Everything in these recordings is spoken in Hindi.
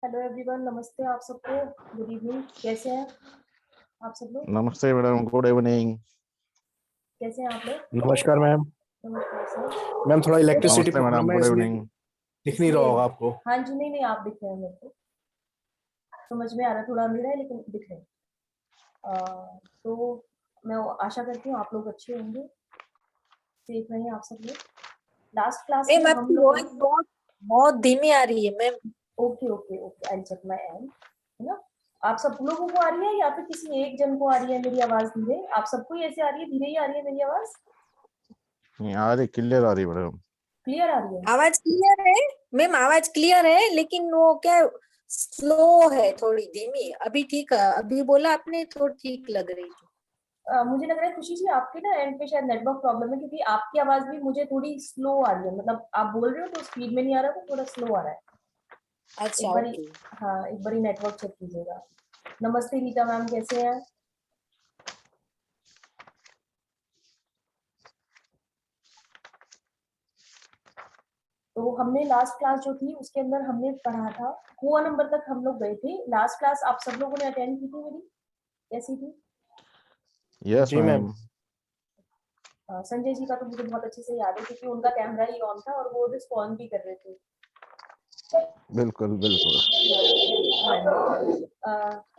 हेलो एवरीवन, नमस्ते आप सबको। गुड इवनिंग, कैसे हैं आप सब लोग? नमस्ते मैडम, गुड इवनिंग। कैसे हैं आप लोग? नमस्कार मैम। नमस्कार सर। मैम थोड़ा इलेक्ट्रिसिटी नमस्ते मैडम, प्रॉब्लम है, गुड इसलिए इवनिंग। दिख नहीं रहा होगा आपको। हाँ जी, नहीं आप दिख रहे हैं, मेरे को समझ में आ रहा है, थोड़ा अंधेरा है लेकिन दिख रहे हैं। तो मैं आशा करती हूँ आप लोग अच्छे होंगे, देख रहे हैं आप सब लोग। लास्ट क्लास में हम आपकी लोग वॉइस बहुत धीमी आ रही है ma'am. Okay okay okay, I check my end, है ना? आप सब लोगों को आ रही है या फिर किसी एक जन को आ रही है मेरी आवाज धीरे? आप सबको ही ऐसे आ रही है, धीरे ही आ रही है मेरी आवाज? आ रही, क्लियर आ रही मैडम। क्लियर आ रही है? आवाज क्लियर है मैम, आवाज क्लियर है, लेकिन वो क्या स्लो है, थोड़ी धीमी। अभी ठीक है, अभी बोला आपने तो ठीक लग रही थी। मुझे लग रहा है खुशी जी आपके ना एंड पे शायद नेटवर्क प्रॉब्लम है, क्योंकि आपकी आवाज भी मुझे थोड़ी स्लो आ रही है। मतलब आप बोल रहे हो तो स्पीड में नहीं आ रहा, तो थोड़ा स्लो आ रहा है। अच्छा, एक बारी ओके। हाँ, एक बारी नेटवर्क चेक कीजिएगा। नमस्ते रीता मैम, कैसे हैं? तो हमने लास्ट क्लास जो थी उसके अंदर हमने पढ़ा था, हुआ नंबर तक हम लोग गए थे। लास्ट क्लास आप सब लोगों ने अटेंड की थी मेरी? कैसी थी? यस जी मैम। मैम। संजय जी का तो मुझे बहुत अच्छे से याद है, क्योंकि उनका कैमरा ही ऑन था और वो रिस्पॉन्ड भी कर रहे थे। बिल्कुल बिल्कुल।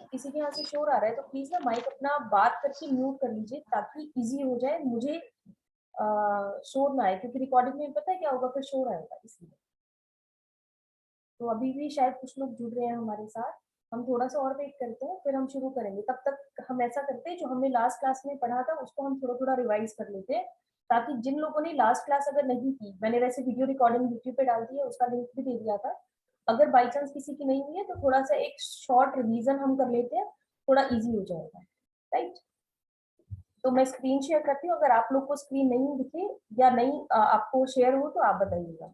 किसी के यहाँ से शोर आ रहा है तो प्लीज ना माइक अपना बात करके म्यूट कर लीजिए, ताकि इजी हो जाए मुझे, शोर ना आए, क्योंकि रिकॉर्डिंग में पता है क्या होगा, फिर शोर आएगा इसलिए। तो अभी भी शायद कुछ लोग जुड़ रहे हैं हमारे साथ, हम थोड़ा सा और वेट करते हैं, फिर हम शुरू करेंगे। तब तक हम ऐसा करते हैं, जो हमने लास्ट क्लास में पढ़ा था उसको हम थोड़ा थोड़ा रिवाइज कर लेते हैं, ताकि जिन लोगों ने लास्ट क्लास अगर नहीं की, मैंने वैसे वीडियो रिकॉर्डिंग यूट्यूब पे डाल दी है, उसका लिंक भी दे दिया था। अगर बाई चांस किसी की नहीं हुई है तो थोड़ा सा एक शॉर्ट रिवीजन हम कर लेते हैं, थोड़ा इजी हो जाएगा, राइट? तो मैं स्क्रीन शेयर करती हूँ, अगर आप लोग को स्क्रीन नहीं दिखे या नहीं आपको शेयर हो तो आप बताइएगा।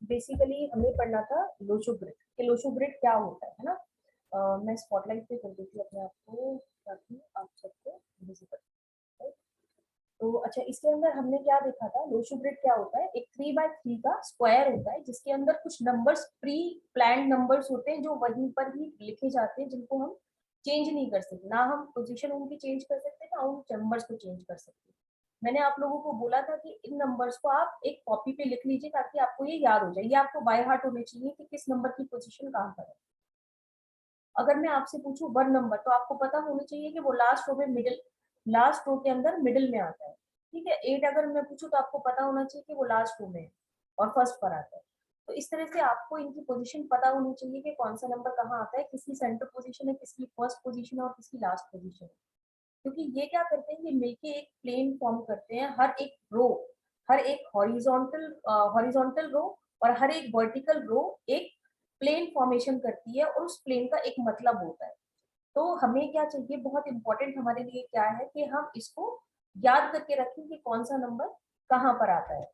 बेसिकली हमने पढ़ना था लोशो ग्रिड, कि लोशो ग्रिड क्या होता है ना? मैं स्पॉटलाइट पे कर देती हूँ अपने आप को, ताकि आप सबको विजिबल। तो अच्छा, इसके अंदर हमने क्या देखा था? लोशो ग्रिड क्या होता है? एक 3x3 का स्क्वायर होता है, जिसके अंदर कुछ नंबर्स, प्री प्लान नंबर्स होते हैं, जो वहीं पर ही लिखे जाते हैं, जिनको हम चेंज नहीं कर सकते। ना हम पोजीशन उनकी चेंज कर सकते, ना उन नंबर्स को चेंज कर सकते। मैंने आप लोगों को बोला था कि इन नंबर्स को आप एक कॉपी पे लिख लीजिए, ताकि आपको ये याद हो जाए। ये आपको बाय हार्ट होने चाहिए कि किस नंबर की पोजीशन कहाँ पर है। अगर मैं आपसे पूछूं 1 नंबर, तो आपको पता होना चाहिए कि वो लास्ट रो में मिडिल, लास्ट रो के अंदर मिडिल में आता है। ठीक है, 8 अगर मैं पूछूं तो आपको पता होना चाहिए कि वो लास्ट रो में है और फर्स्ट पर आता है। तो इस तरह से आपको इनकी पोजीशन पता होनी चाहिए कि कौन सा नंबर कहाँ आता है, किसकी सेंटर पोजीशन है, किसकी फर्स्ट पोजीशन है और किसकी लास्ट पोजीशन है। क्योंकि ये क्या करते हैं, ये मिलके एक प्लेन फॉर्म करते हैं। हर एक रो, हर एक हॉरिजॉन्टल रो और हर एक वर्टिकल रो एक प्लेन फॉर्मेशन करती है, और उस प्लेन का एक मतलब होता है। तो हमें क्या चाहिए, बहुत इंपॉर्टेंट हमारे लिए क्या है, कि हम इसको याद करके रखें कि कौन सा नंबर कहाँ पर आता है।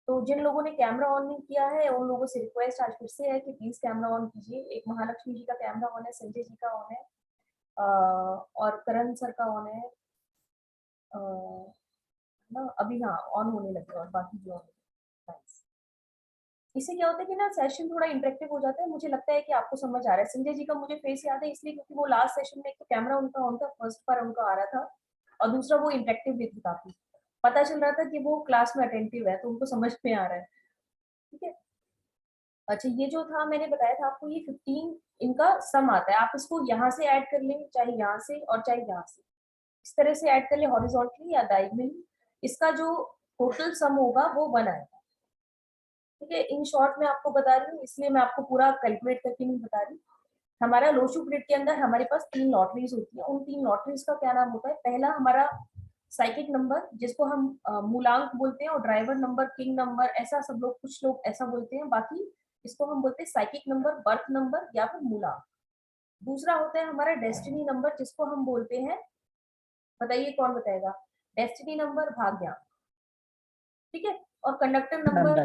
तो जिन लोगों ने कैमरा ऑन नहीं किया है, उन लोगों से रिक्वेस्ट आज फिर से है कि प्लीज कैमरा ऑन कीजिए। एक महालक्ष्मी जी का कैमरा ऑन है, संजय जी का ऑन है, और करण सर का ऑन है, ना अभी हाँ ऑन होने लगे, और बाकी जो ऑन। इससे क्या होता है कि ना सेशन थोड़ा इंटरेक्टिव हो जाता है। मुझे लगता है कि आपको समझ आ रहा है। संजय जी का मुझे फेस याद है, इसलिए क्योंकि वो लास्ट सेशन में एक तो कैमरा उनका ऑन था, फर्स्ट बार उनका आ रहा था, और दूसरा वो इंटरेक्टिव भी थी काफी। पता चल रहा था कि वो क्लास में अटेंटिव है, तो उनको समझ में आ रहा है। ठीक है, अच्छा ये जो था मैंने बताया था आपको, ये 15 इनका सम आता है। आप इसको यहाँ से ऐड कर लें, चाहे यहाँ से और चाहे यहाँ से, इस तरह से ऐड कर ले, हॉरिजॉन्टली या डायगोनली। इसका जो टोटल सम होगा वो 1 आएगा। ठीक है, इन शॉर्ट में आपको बता रही हूँ, इसलिए मैं आपको पूरा कैलकुलेट करके नहीं बता रही। हमारा लोशो ग्रिड के अंदर हमारे पास 3 लॉटरीज होती है। उन 3 लॉटरीज का क्या नाम होता है? पहला हमारा साइकिक नंबर, जिसको हम मूलांक बोलते हैं, और ड्राइवर नंबर, किंग नंबर, ऐसा सब लोग, कुछ लोग ऐसा बोलते हैं। बाकी इसको हम बोलते हैं साइकिक नंबर, बर्थ नंबर या फिर मूलांक। दूसरा होता है हमारा डेस्टिनी नंबर, जिसको हम बोलते हैं, बताइए कौन बताएगा? डेस्टिनी नंबर भाग्यांक, ठीक है, और कंडक्टर नंबर,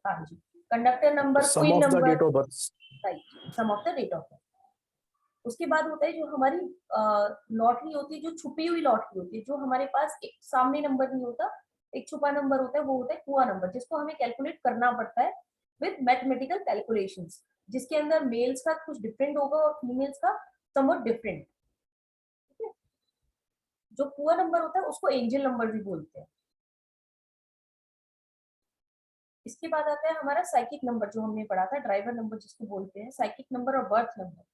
हाँ जी, conductor number, sum queen of the number, date of birth. Right, sum of the date of birth. उसके बाद होता है जो हमारी लॉटरी होती है, जो छुपी हुई लॉटरी होती है, जो हमारे पास एक सामने नंबर नहीं होता, एक छुपा नंबर होता है, वो होता है कुआ नंबर, जिसको हमें कैलकुलेट करना पड़ता है विद मैथमेटिकल कैलकुलेशंस, जिसके अंदर मेल्स का कुछ डिफरेंट होगा और फीमेल्स का समवट डिफरेंट, ठीक है। जो कुआ नंबर होता है उसको एंजल नंबर भी बोलते हैं। इसके बाद आता है हमारा साइकिक नंबर, जो हमने पढ़ा था, ड्राइवर नंबर जिसको बोलते हैं, साइकिक नंबर और बर्थ नंबर।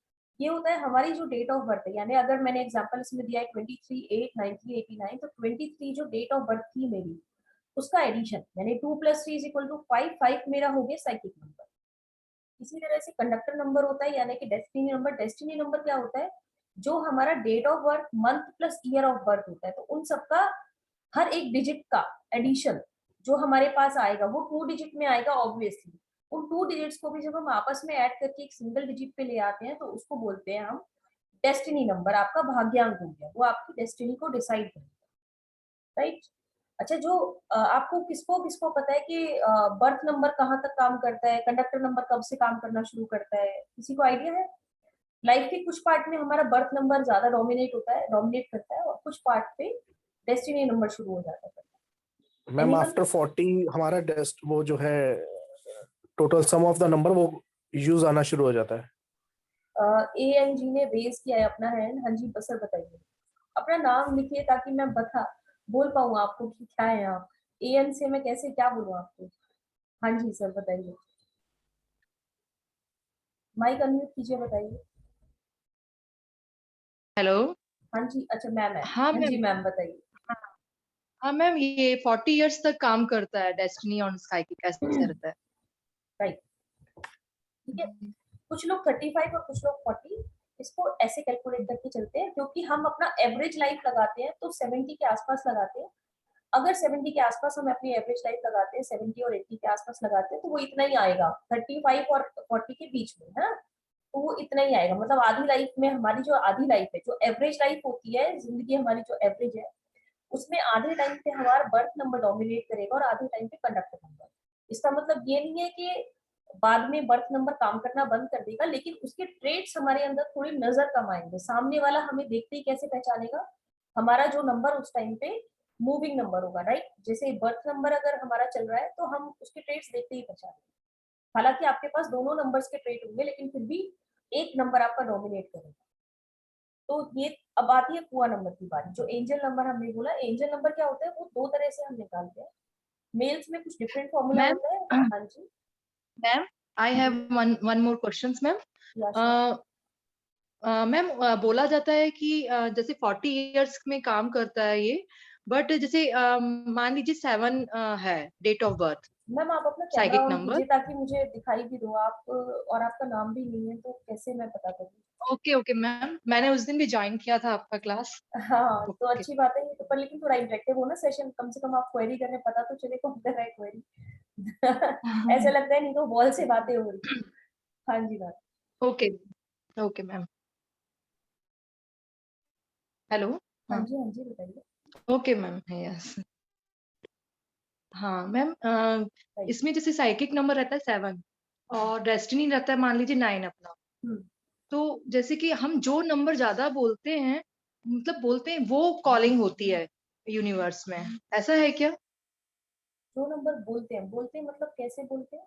ये होता है हमारी जो डेट ऑफ बर्थ है, यानी अगर मैंने एग्जांपल इसमें दिया है 23/8/1989, तो 23 जो डेट ऑफ बर्थ थी मेरी, उसका एडिशन, यानी 2 + 3 = 5, 5 मेरा हो गया साइकिक नंबर। इसी तरह से कंडक्टर नंबर होता है, यानी कि डेस्टिनी नंबर। डेस्टिनी नंबर क्या होता है, जो हमारा date of birth, month plus year of birth होता है, तो उन सबका हर एक डिजिट का एडिशन जो हमारे पास आएगा वो 2 डिजिट में आएगा ऑब्वियसली। उन 2 डिजिट्स को भी जब हम आपस में ऐड करके एक सिंगल डिजिट पे ले आते हैं, तो उसको बोलते हैं हम डेस्टिनी नंबर। आपका भाग्यांक हो गया, वो आपकी डेस्टिनी को डिसाइड करेगा, राइट। अच्छा, जो आपको किसको किसको पता है कि बर्थ नंबर कहाँ तक काम करता है, कंडक्टर नंबर कब से काम करना शुरू करता है, किसी को आइडिया है? लाइफ के कुछ पार्ट में हमारा बर्थ नंबर ज्यादा डोमिनेट करता है, और कुछ पार्ट पे डेस्टिनी नंबर शुरू हो जाता है। Ma'am Anyone? आफ्टर 40 हमारा वो जो है total sum of the number वो यूज आना शुरू हो जाता है। AN जी ने रेज किया है अपना हैंड। हाँ जी, सर बताइए, अपना नाम लिखिए ताकि मैं बोल पाऊँ आपको कि क्या है आप। AN से मैं कैसे क्या बोलूँ आपको। हाँ जी सर बताइए, माइक अनम्यूट कीजिए, बताइए। हेलो। हाँ जी, अच्छा मैम है। हाँ हाँ जी मैम। मैम बताइए। हाँ मैम, ये 40 इयर्स तक काम करता है, डेस्टिनी और साइकिक ऐसे रहता है। राइट, ठीक है। कुछ लोग 35 और कुछ लोग 40, इसको ऐसे कैलकुलेट करके चलते हैं, क्योंकि हम अपना एवरेज लाइफ लगाते हैं तो 70 के आसपास लगाते हैं। अगर 70 के आसपास हम अपनी एवरेज लाइफ लगाते हैं, 70 और 80 के आसपास लगाते हैं, तो वो इतना ही आएगा 35 और 40 के बीच में, है ना। तो वो इतना ही आएगा, मतलब आधी लाइफ में, हमारी जो आधी लाइफ है, जो एवरेज लाइफ होती है, जिंदगी हमारी जो एवरेज है, उसमें आधे टाइम पे हमारा बर्थ नंबर डोमिनेट करेगा और आधे टाइम पे कंडक्टर नंबर। इसका मतलब ये नहीं है कि बाद में बर्थ नंबर काम करना बंद कर देगा, लेकिन उसके ट्रेड्स हमारे अंदर थोड़ी नजर कम आएंगे। सामने वाला हमें देखते ही कैसे पहचानेगा, हमारा जो नंबर उस टाइम पे मूविंग नंबर होगा, राइट। जैसे बर्थ नंबर अगर हमारा चल रहा है तो हम उसके ट्रेड्स देखते ही पहचानेंगे। हालांकि आपके पास दोनों नंबर्स के ट्रेड होंगे, लेकिन फिर भी एक नंबर आपका डोमिनेट करेगा। तो ये अब आती है कुआ नंबर की बारी। जो एंजल नंबर हमने बोला, एंजल नंबर क्या होता है, वो 2 तरह से हम निकालते हैं। मेल्स में कुछ डिफरेंट फॉर्मूला मैम, होता है। हाँ जी ma'am I have one more questions ma'am. या sure. मैम, बोला जाता है कि जैसे 40 इयर्स में काम करता है ये, बट जैसे मान लीजिए 7 है डेट ऑफ बर्थ, मैम आप अपना कैमरा साइकिक ऑन नंबर। कीजिए ताकि मुझे दिखाई भी दो आप, और आपका नाम भी नहीं है तो कैसे मैं पता करूँ। ओके ओके मैम, मैंने उस दिन भी ज्वाइन किया था आपका क्लास। हाँ तो ओके। अच्छी बात है ये तो, पर लेकिन थोड़ा इंटरेक्टिव हो ना सेशन, कम से कम आप क्वेरी कर रहे हैं, पता तो चले कौन कर रहा है क्वेरी। ऐसा लगता है नहीं तो वॉल से बातें हो रही। हाँ जी ma'am. Okay okay ma'am. Hello. हाँ हाँ, जी बताइए। Okay ma'am, yes. हाँ मैम, राइट। इसमें जैसे साइकिक नंबर रहता है 7 और डेस्टिनी रहता है मान लीजिए 9 अपना। हम्म। तो जैसे कि हम जो नंबर ज्यादा बोलते हैं, मतलब बोलते हैं, वो कॉलिंग होती है यूनिवर्स में, ऐसा है क्या? जो नंबर बोलते हैं मतलब कैसे बोलते हैं?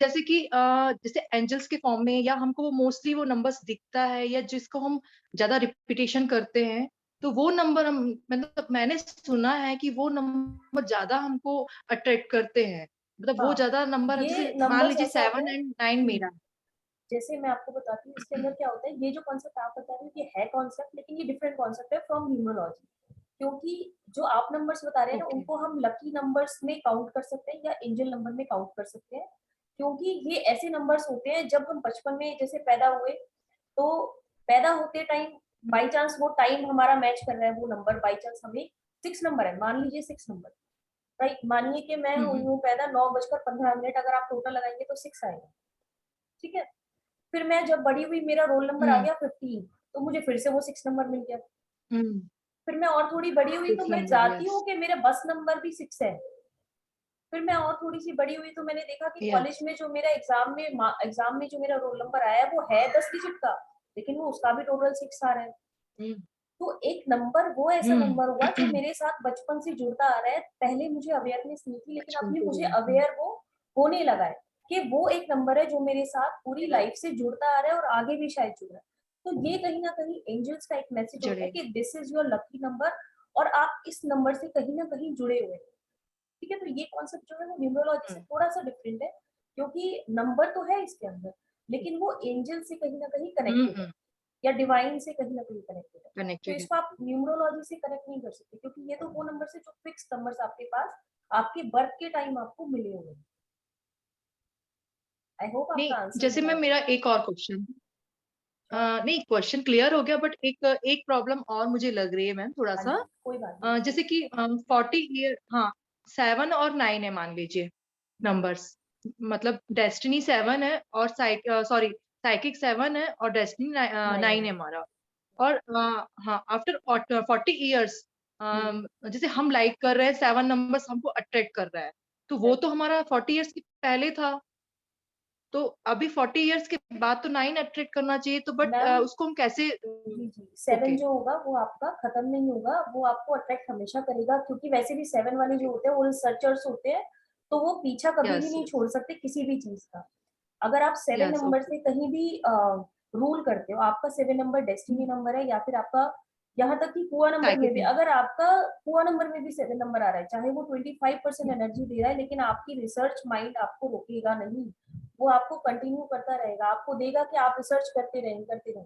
जैसे कि जैसे एंजल्स के फॉर्म में, या हमको वो मोस्टली वो नंबर्स दिखता है, या जिसको हम ज्यादा रिपीटेशन करते हैं, तो वो नंबर हम, मतलब मैंने सुना है कि वो नंबर ज्यादा हमको अट्रैक्ट करते हैं, मतलब वो हाँ, ज्यादा नंबर, ये जैसे मान नंबर्स लीजिए ऐसा होता 7 है। एंड 9 मेरा। जैसे मैं आपको बताती हूँ इसके अंदर क्या होता है। ये जो कॉन्सेप्ट आप बता रहे हो ये है कॉन्सेप्ट, लेकिन ये डिफरेंट कॉन्सेप्ट है फ्रॉम न्यूमरोलॉजी। क्योंकि जो आप नंबर्स बता रहे हैं ना, ओके। उनको हम लकी नंबर्स में काउंट कर सकते हैं या एंजल नंबर में काउंट कर सकते हैं। क्योंकि ये ऐसे नंबर्स होते हैं, जब हम बचपन में जैसे पैदा हुए, तो पैदा होते टाइम बाई चांस वो टाइम हमारा मैच कर रहा है, वो नंबर बाई चांस हमें 6 नंबर है, मान लीजिए 6 नंबर, राइट। मानिए कि मैं हुई हूँ पैदा 9:15, अगर आप टोटल लगाएंगे तो 6 आएगा, ठीक है। फिर मैं जब बड़ी हुई, मेरा रोल नंबर आ हम्म गया 15, तो मुझे फिर से वो 6 नंबर मिल गया। हम्म फिर मैं और थोड़ी बड़ी हुई तो 6 मैं number, जाती yes. हूँ कि मेरा बस नंबर भी 6 है। फिर मैं और थोड़ी सी बड़ी हुई तो मैंने देखा कि Yes. कॉलेज में जो मेरा एग्जाम में जो मेरा रोल नंबर आया है वो है 10 डिजिट का, लेकिन वो उसका भी टोटल 6 आ रहा है। हम्म, तो एक नंबर वो ऐसा हम्म, नंबर हुआ जो मेरे साथ बचपन से जुड़ता आ रहा है। पहले मुझे अवेयरनेस नहीं थी, लेकिन बचपन अभी से मुझे जुड़ा, अवेयर वो होने लगा है कि वो एक नंबर है जो मेरे साथ पूरी Yes. लाइफ से जुड़ता आ रहा है और आगे भी शायद जुड़ रहा है। तो ये कहीं ना कहीं एंजल्स का एक मैसेज होता है जुड़े। कि this is your lucky number और आप इस नंबर से कहीं ना कहीं जुड़े हुए हैं। ठीक है, तो ये कॉन्सेप्ट जो है वो न्यूमरोलॉजी से थोड़ा सा डिफरेंट है, क्योंकि नंबर तो है इसके अंदर, लेकिन वो एंजल से कहीं ना कहीं कनेक्टेड है या डिवाइन से कहीं ना कहीं कनेक्टेड है। तो कनेक्टेड है। इसको आप न्यूमरोलॉजी से कनेक्ट नहीं कर सकते, क्योंकि ये तो वो नंबर से जो फिक्स नंबर्स आपके पास आपके बर्थ के टाइम आपको मिले हुए हैं। आई होप नहीं, आपका आंसर जैसे मैं मेरा एक और क्वेश्चन, नहीं क्वेश्चन क्लियर हो गया, बट एक प्रॉब्लम और मुझे लग रही है मैम थोड़ा सा। कोई बात नहीं। जैसे कि 40 ईयर, हाँ 7 और 9 है मान लीजिए नंबर्स, मतलब डेस्टिनी 7 है और सॉरी साइकिक 7 है और डेस्टिनी 9 है हमारा। और हाँ आफ्टर 40 इयर्स जैसे हम लाइक कर रहे हैं 7 नंबर्स हमको अट्रैक्ट कर रहा है, तो वो तो हमारा 40 इयर्स के पहले था, तो अभी 40 इयर्स के बाद तो 9 अट्रैक्ट करना चाहिए, तो बट मैम उसको हम कैसे? जी जी, 7 ओके, जो होगा वो आपका खत्म नहीं होगा, वो आपको अट्रैक्ट हमेशा करेगा, क्योंकि वैसे भी 7 वाले जो होते हैं वो रिसर्चर्स होते हैं, तो वो पीछा कभी भी यस नहीं यस छोड़ सकते किसी भी चीज का। अगर आप 7 यस, नंबर ओके, से कहीं भी रूल करते हो, आपका 7 नंबर डेस्टिनी नंबर है, या फिर आपका यहाँ तक कि कुआ नंबर में साइकिक भी, अगर आपका कुआ नंबर में भी 7 नंबर आ रहा है, चाहे वो 25% एनर्जी दे रहा है, लेकिन आपकी रिसर्च माइंड आपको रोकेगा नहीं, वो आपको कंटिन्यू करता रहेगा, आपको देगा कि आप रिसर्च करते रहें।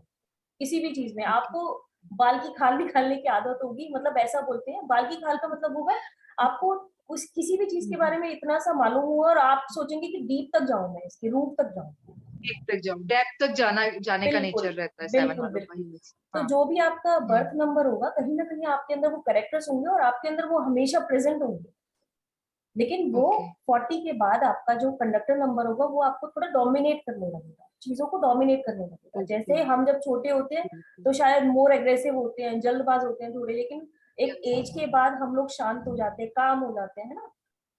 किसी भी चीज में ओके, आपको बाल की खाल निकालने की आदत होगी, मतलब ऐसा बोलते हैं बाल की खाल का मतलब होगा आपको उस किसी भी चीज के बारे में इतना सा मालूम हुआ और आप सोचेंगे कि डीप तक जाऊं, मैं इसके रूट तक जाऊं। डीप तक जाओ, डेप्थ तक जाने का बिल्कुल नेचर रहता है 7 बिल्कुल वालों का। बिल्कुल। yes, तो हाँ, जो भी आपका हम्म, बर्थ नंबर होगा कहीं ना कहीं आपके अंदर वो कैरेक्टर्स होंगे और आपके अंदर वो हमेशा प्रेजेंट होंगे, लेकिन वो ओके, 40 के बाद आपका जो कंडक्टर नंबर होगा वो आपको थोड़ा डोमिनेट करने लगेगा, चीजों को डोमिनेट करने लगेगा। ओके, जैसे हम जब छोटे होते हैं तो शायद मोर एग्रेसिव होते हैं, जल्दबाज होते हैं थोड़े, लेकिन एक यस, एज के बाद हम लोग शांत हो जाते हैं, काम हो जाते हैं, है ना।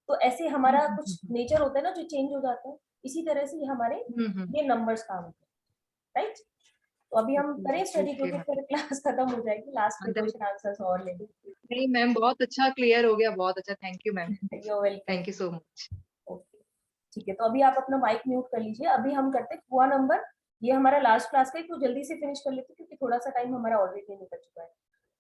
तो ऐसे हमारा कुछ नेचर होता है ना जो चेंज हो जाता है, इसी तरह से हमारे ये नंबर्स काम होते हैं, राइट। तो अभी हम करें स्टडी, ओके क्योंकि मैम। फिर क्लास खत्म हो जाएगी, लास्ट में क्वेश्चन आंसर्स और लेंगे। नहीं मैम, बहुत अच्छा क्लियर हो गया, बहुत अच्छा, thank you ma'am, you welcome. Thank you so much. Okay, ठीक है, तो अभी आप अपना माइक म्यूट कर लीजिए। अभी हम करते हैं कुआ नंबर, ये हमारा लास्ट क्लास का है, तो जल्दी से फिनिश कर लेते हैं क्योंकि थोड़ा सा टाइम हमारा ऑलरेडी निकल चुका है।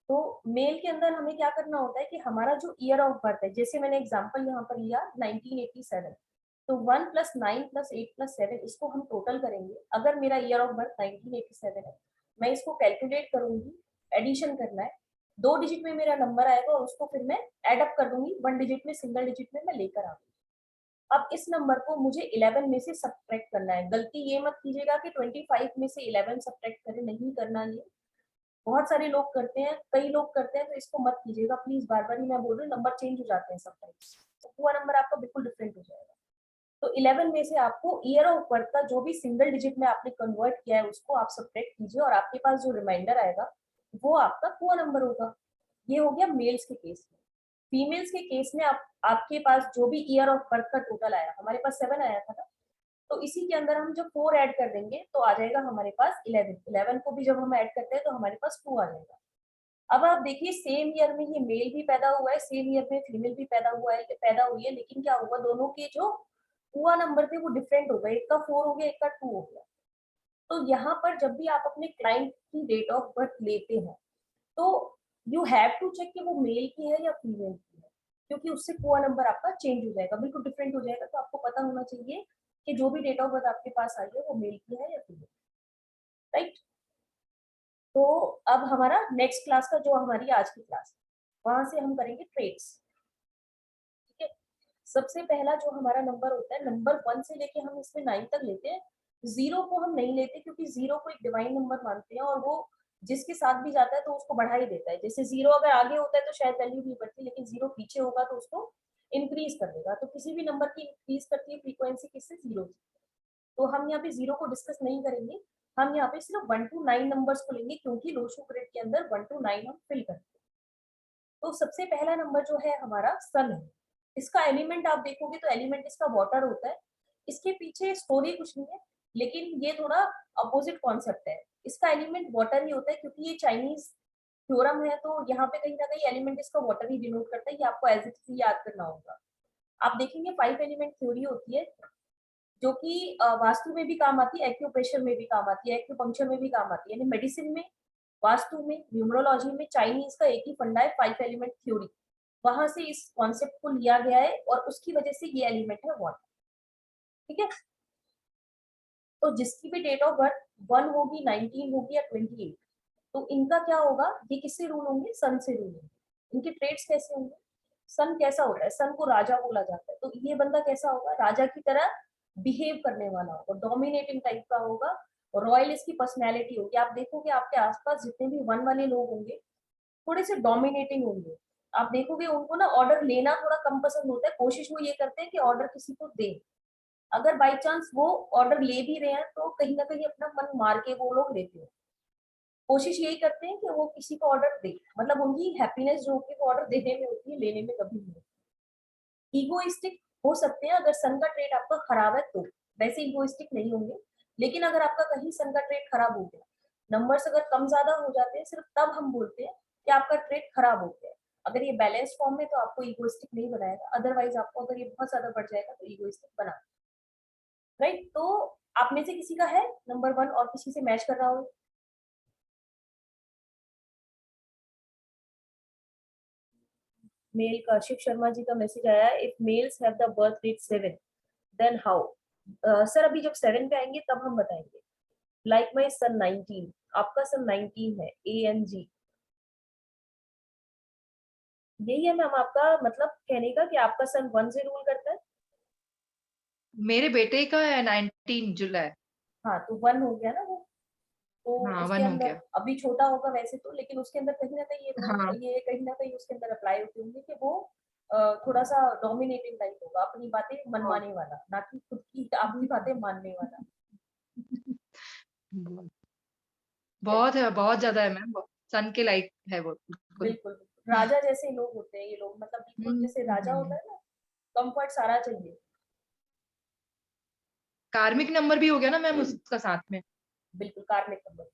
तो मेल के अंदर हमें क्या करना होता है कि हमारा जो ईयर ऑफ बर्थ है, जैसे मैंने एग्जांपल यहाँ पर लिया 1987, तो 1 + 9 + 8 + 7 इसको हम टोटल करेंगे। अगर मेरा ईयर ऑफ बर्थ 1987 है, मैं इसको कैलकुलेट करूंगी, एडिशन करना है, 2 डिजिट में मेरा नंबर आएगा और उसको फिर मैं एड अप कर दूंगी, 1 डिजिट में, सिंगल डिजिट में मैं लेकर आऊंगी। अब इस नंबर को मुझे 11 में से सब्ट्रैक्ट करना है। गलती ये मत कीजिएगा कि 25 में से 11 सब्ट्रैक्ट करें, नहीं करना ये। बहुत सारे लोग करते हैं, कई लोग करते हैं, तो इसको मत कीजिएगा प्लीज, बार बार ही मैं बोल रही हूँ, नंबर चेंज हो जाते हैं समटाइम्स, तो पूरा नंबर आपका बिल्कुल डिफरेंट हो जाएगा। तो 11 में से आपको ईयर ऑफ बर्थ का जो भी सिंगल डिजिट में आपने कन्वर्ट किया है उसको आप सब्ट्रैक्ट कीजिए और आपके पास जो रिमाइंडर आएगा वो आपका पूरा नंबर होगा। ये हो गया मेल्स के केस में। फीमेल्स के केस में आपके पास जो भी ईयर ऑफ बर्थ का टोटल आया, हमारे पास 7 आया था ना, तो इसी के अंदर हम जब 4 ऐड कर देंगे तो आ जाएगा हमारे पास 11। 11 को भी जब हम ऐड करते हैं तो हमारे पास 2 आ जाएगा। अब आप देखिए सेम ईयर में ये मेल भी पैदा हुआ है, सेम ईयर में फीमेल भी पैदा हुई है, लेकिन क्या हुआ, दोनों के जो हुआ नंबर थे वो डिफरेंट हो गए, एक का 4 हो गया, एक का 2 हो गया। तो यहाँ पर जब भी आप अपने क्लाइंट की डेट ऑफ बर्थ लेते हैं तो यू हैव टू चेक कि वो मेल की है या फीमेल की है, क्योंकि उससे पूरा नंबर आपका चेंज हो जाएगा, बिल्कुल डिफरेंट हो जाएगा। तो आपको पता होना चाहिए कि जो भी डेट ऑफ बर्थ आपके पास आई है वो मेल की है या फीमेल, राइट। तो अब हमारा नेक्स्ट क्लास का जो हमारी आज की क्लास है वहां से हम करेंगे ट्रेड्स, ठीक है। सबसे पहला जो हमारा नंबर होता है, नंबर 1 से लेके हम इसमें 9 तक लेते हैं। 0 को हम नहीं लेते क्योंकि 0 को एक डिवाइन नंबर मानते हैं और वो जिसके साथ भी जाता है तो उसको बढ़ा ही देता है। जैसे 0 अगर आगे होता है तो शायद वैल्यू नहीं बढ़ती, लेकिन 0 पीछे होगा तो उसको इंक्रीज कर देगा। तो किसी भी नंबर की इंक्रीज करती है फ्रीक्वेंसी किससे, 0 से। तो हम यहाँ पे 0 को डिस्कस नहीं करेंगे, हम यहाँ पे सिर्फ 1 to 9 नंबर्स को लेंगे, क्योंकि रोशो ग्रिड के अंदर 1 to 9 हम फिल करते हैं। तो सबसे पहला नंबर जो है हमारा सन है। इसका एलिमेंट आप देखोगे तो एलिमेंट इसका वाटर होता है। इसके पीछे स्टोरी कुछ नहीं है, लेकिन ये थोड़ा अपोजिट कॉन्सेप्ट है। इसका एलिमेंट वाटर ही होता है, क्योंकि ये चाइनीज थ्योरम है, तो यहाँ पे कहीं ना कहीं एलिमेंट इसका वाटर ही डिनोट करता है। ये आपको एज इट इज याद करना होगा। आप देखेंगे 5 एलिमेंट थ्योरी होती है, जो कि वास्तु में भी काम आती है, एक्यूप्रेशर में भी काम आती है, एक्यूपंक्चर में भी काम आती है। यानी मेडिसिन में, वास्तु में, न्यूमरोलॉजी में चाइनीज का एक ही फंडा है, 5 एलिमेंट थ्योरी। वहां से इस कॉन्सेप्ट को लिया गया है और उसकी वजह से ये एलिमेंट है वाटर। ठीक है, तो जिसकी भी डेट ऑफ बर्थ 1 होगी, 19 होगी या 28, तो इनका क्या होगा, ये किससे रूल होंगे, सन से रूल होंगे। इनके ट्रेड्स कैसे होंगे, सन कैसा होता है, सन को राजा बोला जाता है, तो ये बंदा कैसा होगा, राजा की तरह बिहेव करने वाला होगा, डोमिनेटिंग टाइप का होगा, रॉयल इसकी पर्सनैलिटी होगी। आप देखोगे आपके आसपास जितने भी 1 वाले लोग होंगे थोड़े से डोमिनेटिंग होंगे। आप देखोगे उनको ना ऑर्डर लेना थोड़ा कम पसंद होता है, कोशिश वो ये करते हैं कि ऑर्डर किसी को दे। अगर बाई चांस वो ऑर्डर ले भी रहे हैं तो कहीं ना कहीं अपना मन मार के वो लोग लेते हैं। कोशिश यही करते हैं कि वो किसी को ऑर्डर दे, मतलब उनकी हैप्पीनेस जो कि वो ऑर्डर देने में होती है, लेने में कभी नहीं होती। ईगोइस्टिक हो सकते हैं अगर सन का ट्रेड आपका खराब है तो, वैसे ईगोइस्टिक नहीं होंगे। लेकिन अगर आपका कहीं सन का ट्रेड खराब हो गया, नंबर्स अगर कम ज्यादा हो जाते हैं, सिर्फ तब हम बोलते हैं कि आपका ट्रेड खराब हो गया। अगर ये बैलेंस फॉर्म में तो आपको ईगोइस्टिक नहीं बनाएगा, अदरवाइज आपको अगर ये बहुत ज्यादा बढ़ जाएगा तो ईगोइस्टिक बना। राइट, तो आप में से किसी का है नंबर 1 और किसी से मैच कर रहा हो? मेल का शिव शर्मा जी का मैसेज आया, if males have the birth rate 7 then how. Sir अभी जब 7 पे आएंगे तब हम बताएंगे। लाइक माई सन 19, आपका सन 19 है, ANG। यही है मैम आपका मतलब कहने का कि आपका सन 1 से रूल करता है। मेरे बेटे का है 19 जुलाई। हाँ तो 1 हो गया ना वो, तो हाँ, उसके 1 हो अंदर गया। अभी छोटा होगा वैसे तो, लेकिन उसके अंदर कहीं ना कहीं ये हाँ। ये कहीं ना कहीं उसके अंदर अप्लाई होते होंगे कि वो थोड़ा सा डोमिनेटिंग टाइप होगा, अपनी बातें मनवाने वाला, ना कि खुद की आपकी बातें मानने वाला। बहुत है, बहुत ज्यादा है मैम, सन के लाइक है वो, बिल्कुल। बिल्कुल राजा जैसे लोग होते हैं ये लोग, मतलब बिल्कुल जैसे राजा होता है ना, कंफर्ट सारा चाहिए। कार्मिक नंबर भी हो गया ना मैम उसका साथ में। बिल्कुल कार्मिक नंबर,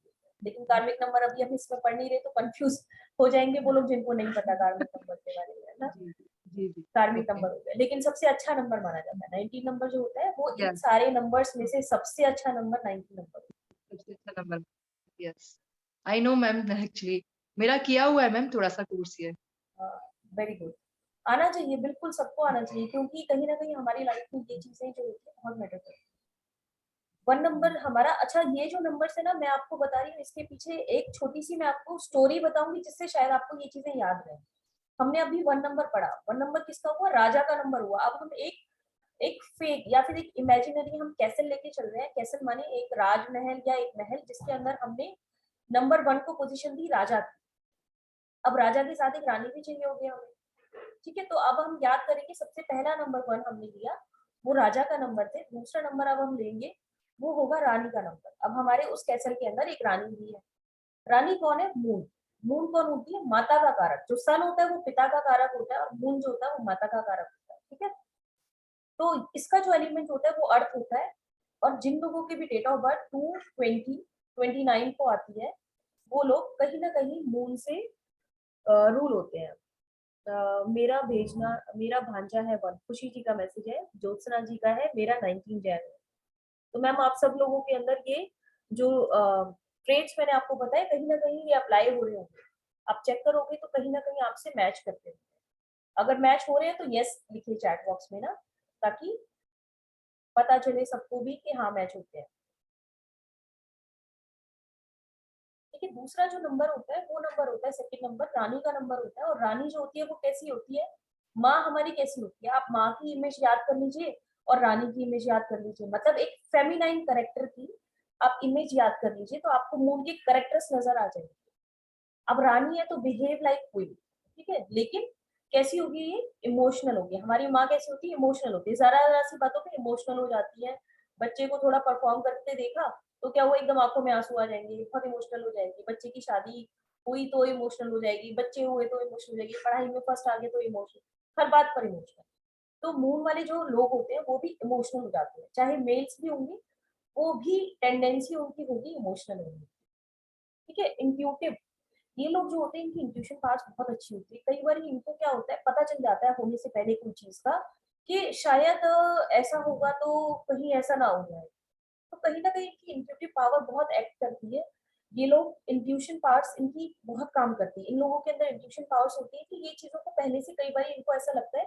लेकिन कार्मिक नंबर अभी हम इसमें पढ़ नहीं रहे तो कंफ्यूज हो जाएंगे वो लोग जिनको नहीं पता कार्मिक नंबर के बारे में, है ना। जी जी जी। कार्मिक ओके। नंबर होता है, लेकिन सबसे अच्छा नंबर माना जाता है 19 नंबर जो होता है, वो इन यस, सारे नंबर्स में से सबसे अच्छा नंबर 19 नंबर सबसे अच्छा number. Yes, I know ma'am, actually मेरा किया हुआ है मैम थोड़ा सा कोर्स ये। है। वेरी गुड, आना चाहिए, बिल्कुल सबको आना चाहिए, क्योंकि कहीं ना कहीं हमारी लाइफ में ये चीजें जो होती है बहुत मैटर करती है। 1 नंबर हमारा, अच्छा ये जो नंबर है ना मैं आपको बता रही हूँ, इसके पीछे एक छोटी सी मैं आपको स्टोरी बताऊंगी जिससे शायद आपको ये चीजें याद रहे। हमने अभी 1 नंबर पढ़ा, 1 नंबर किसका हुआ, राजा का नंबर हुआ। अब हम एक फेक या फिर एक इमेजिनरी हम कैसल लेके चल रहे हैं। कैसल माने एक राजमहल या एक महल जिसके अंदर हमने नंबर 1 को पोजीशन दी राजा की। अब राजा के साथ एक रानी भी चाहिए होगी हमें, ठीक है। तो अब हम याद करेंगे, सबसे पहला नंबर 1 हमने लिया, वो राजा का नंबर थे। दूसरा नंबर अब हम लेंगे, वो होगा रानी का नंबर। अब हमारे उस कैसल के अंदर एक रानी भी है। रानी कौन है, मून। मून कौन होती है, माता का कारक। जो सन होता है वो पिता का कारक होता है और मून जो होता है वो माता का कारक होता है, ठीक है। तो इसका जो एलिमेंट होता है वो अर्थ होता है। और जिन लोगों की भी डेट ऑफ बर्थ 2, 20, 29 को आती है, वो लोग कहीं ना कहीं मून से रूल होते हैं। मेरा भेजना, मेरा भांजा है 1, खुशी जी का मैसेज है, ज्योत्सना जी का है, मेरा 19 जैन है। तो मैम आप सब लोगों के अंदर ये जो ट्रेड्स मैंने आपको बताया कहीं ना कहीं ये अप्लाई हो रहे होंगे। आप चेक करोगे तो कहीं ना कहीं आपसे मैच करते हैं। अगर मैच हो रहे हैं तो यस लिखिए चैट बॉक्स में ना, ताकि पता चले सबको भी कि हाँ मैच होते हैं। देखिए दूसरा जो नंबर होता है वो नंबर होता है सेकंड नंबर, रानी का नंबर होता है। और रानी जो होती है वो कैसी होती है, माँ हमारी कैसी होती है, आप माँ की इमेज याद कर लीजिए और रानी की इमेज याद कर लीजिए, मतलब एक फेमिनाइन कैरेक्टर की आप इमेज याद कर लीजिए तो आपको मून के कैरेक्टर्स नजर आ जाएंगे। अब रानी है तो बिहेव लाइक क्वीन, ठीक है, लेकिन कैसी होगी ये, इमोशनल होगी। हमारी माँ कैसी होती है, इमोशनल होती है, जरा जरा सी बातों पे इमोशनल हो जाती है। बच्चे को थोड़ा परफॉर्म करते देखा तो क्या हुआ, एकदम आंखों में आंसू आ जाएंगे, बहुत इमोशनल हो जाएंगे। बच्चे की शादी हुई तो इमोशनल हो जाएगी, बच्चे हुए तो इमोशनल हो जाएगी, पढ़ाई में फर्स्ट आ गए तो इमोशनल, हर बात पर इमोशनल। तो मून वाले जो लोग होते हैं वो भी इमोशनल हो जाते हैं, चाहे मेल्स भी होंगे वो भी टेंडेंसी उनकी होगी इमोशनल होने की। ठीक है, इंट्यूटिव, ये लोग जो होते हैं इनकी इंट्यूशन पावर्स बहुत अच्छी होती है। कई बार इनको क्या होता है, पता चल जाता है होने से पहले कोई चीज का कि शायद ऐसा होगा तो कहीं ऐसा ना हो जाए। तो कहीं ना कहीं इनकी इंट्यूटिव पावर बहुत एक्ट करती है। ये लोग इंट्यूशन पावर्स इनकी बहुत काम करती है। इन लोगों के अंदर इंट्यूशन पावर्स होती है कि ये चीजों को पहले से कई बार इनको ऐसा लगता है।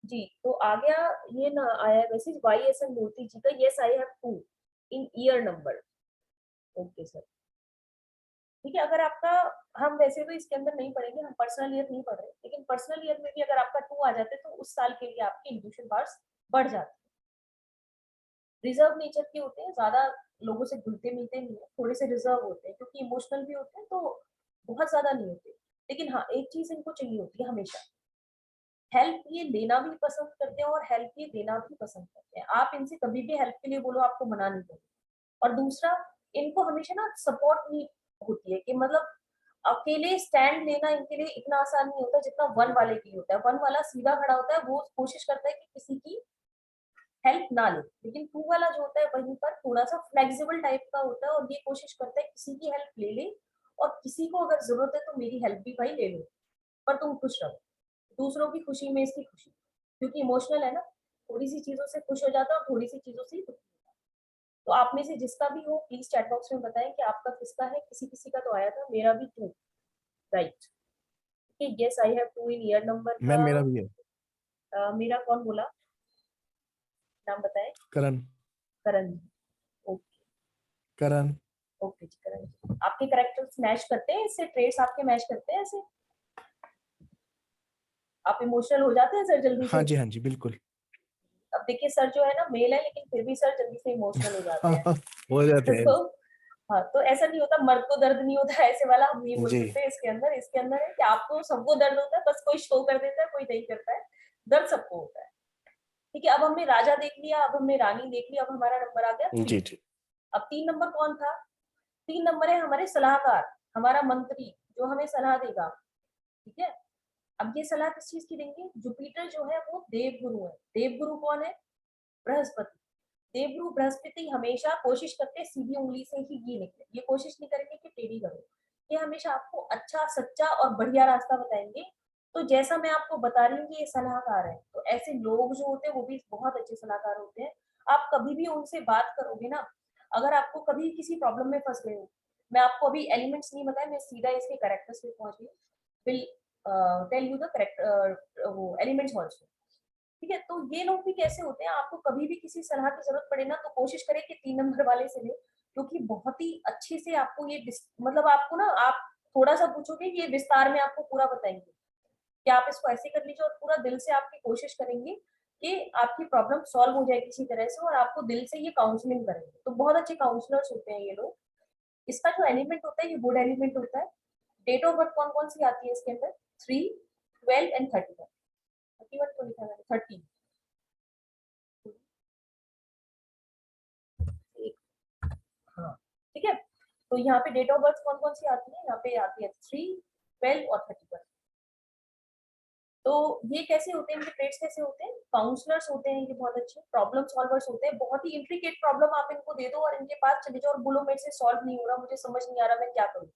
जी, तो आ गया ये ना आया message Y S N Murthy ji का, yes I have to in year number. Okay sir, ठीक है। अगर आपका, हम वैसे तो इसके अंदर नहीं पढ़ेंगे, हम पर्सनल ईयर नहीं पढ़ रहे, लेकिन पर्सनल ईयर में भी अगर आपका 2 आ जाता है तो उस साल के लिए आपके इंट्यूशन पावर्स बढ़ जाते हैं। रिजर्व नेचर के होते हैं, ज्यादा लोगों से घुलते मिलते नहीं है, थोड़े से रिजर्व होते हैं क्योंकि इमोशनल भी होते हैं तो बहुत ज्यादा नहीं होते। लेकिन हाँ, एक चीज इनको चाहिए होती है हमेशा, हेल्प ये लेना भी पसंद करते हैं और हेल्प ये देना भी पसंद करते हैं। आप इनसे कभी भी हेल्प के लिए बोलो, आपको मना नहीं करेंगे। और दूसरा, इनको हमेशा ना सपोर्ट नहीं होती है कि मतलब अकेले स्टैंड लेना इनके लिए इतना आसान नहीं होता जितना वन वाले के लिए होता है। वन वाला सीधा खड़ा होता है, वो कोशिश करता है कि किसी की हेल्प ना ले, लेकिन टू वाला जो होता है वहीं पर थोड़ा सा फ्लेक्सिबल टाइप का होता है और ये कोशिश करता है किसी की हेल्प ले ले, और किसी को अगर जरूरत है तो मेरी हेल्प भी भाई ले लो, पर तुम खुश रहो। दूसरों की खुशी में इसकी खुशी, क्योंकि इमोशनल है ना, थोड़ी सी चीजों से खुश हो जाता है और थोड़ी सी चीजों से दुखी होता है। तो आप में से जिसका भी हो प्लीज चैट बॉक्स में बताएं कि आपका किसका है। किसी किसी का तो आया था, मेरा भी 2, right. Yes I have 2 in year number ma'am का। मेरा भी है। मेरा कौन बोला, नाम बताएं। करण। करण जी, ओके। करण। ओके जी, करण जी, आपके कैरेक्टर्स मैच करते हैं इससे, ट्रेड्स आपके मैच करते हैं ऐसे, आप इमोशनल हो जाते हैं सर जल्दी हाँ से। जी, हाँ जी, बिल्कुल। अब देखिए सर जो है ना मेल है, लेकिन फिर भी सर जल्दी से इमोशनल हो जाते हैं। हो जाते हैं। तो हाँ, तो ऐसा नहीं होता मर्द को दर्द नहीं होता, ऐसे वाला हम नहीं बोल जी। सकते। इसके अंदर है कि आपको सबको दर्द होता है, बस कोई शो कर देता है, कोई नहीं करता है। दर्द सबको होता है। ठीक है, अब हमने राजा देख लिया, अब हमने रानी देख लिया, अब हमारा नंबर आ गया 3। जी जी। अब 3 नंबर कौन था? 3 नंबर है हमारे सलाहकार, हमारा मंत्री जो हमें सलाह देगा। ठीक है, अब ये सलाह किस चीज की देंगे? जुपिटर जो है वो देवगुरु है। देवगुरु कौन है? बृहस्पति। देवगुरु बृहस्पति हमेशा कोशिश करते हैं सीधी उंगली से ही घी निकले, ये कोशिश नहीं करेंगे कि टेढ़ी करो। ये हमेशा आपको अच्छा, सच्चा और बढ़िया रास्ता बताएंगे। तो जैसा मैं आपको बता रही हूँ कि ये सलाहकार है, तो ऐसे लोग जो होते हैं वो भी बहुत अच्छे सलाहकार होते हैं। आप कभी भी उनसे बात करोगे ना, अगर आपको कभी किसी प्रॉब्लम में फंस गए हो, मैं आपको अभी एलिमेंट्स नहीं बताए, मैं सीधा इसके कैरेक्टर्स पे पहुंच गई, will tell you the correct वो एलिमेंट्स आल्सो। ठीक है, तो ये लोग भी कैसे होते हैं, आपको कभी भी किसी सलाह की जरूरत पड़े ना तो कोशिश करें कि 3 नंबर वाले से ले, क्योंकि बहुत ही अच्छे से आपको ये मतलब आपको ना, आप थोड़ा सा पूछोगे ये विस्तार में आपको पूरा बताएंगे कि आप इसको ऐसे कर लीजिए, और पूरा दिल से आपकी कोशिश करेंगे कि आपकी प्रॉब्लम सॉल्व हो जाए किसी तरह से, और आपको दिल से ये काउंसलिंग करेंगे। तो बहुत अच्छे काउंसलर्स होते हैं ये लोग। इसका जो एलिमेंट होता है ये वुड एलिमेंट होता है। डेट ऑफ बर्थ कौन कौन सी आती है इसके अंदर? 3, 12 एंड 31। 31 तो लिखा है 30। हाँ, ठीक है। तो यहाँ पे डेट ऑफ बर्थ कौन कौन सी आती है? यहाँ पे आती है 3, 12 और 31। तो ये कैसे होते हैं, इनके ट्रेड्स कैसे होते हैं? काउंसलर्स होते हैं ये, बहुत अच्छे प्रॉब्लम सॉल्वर्स होते हैं। बहुत ही इंट्रिकेट प्रॉब्लम आप इनको दे दो और इनके पास चले जाओ और बोलो मेरे से सॉल्व नहीं हो रहा, मुझे समझ नहीं आ रहा, मैं क्या करूँ।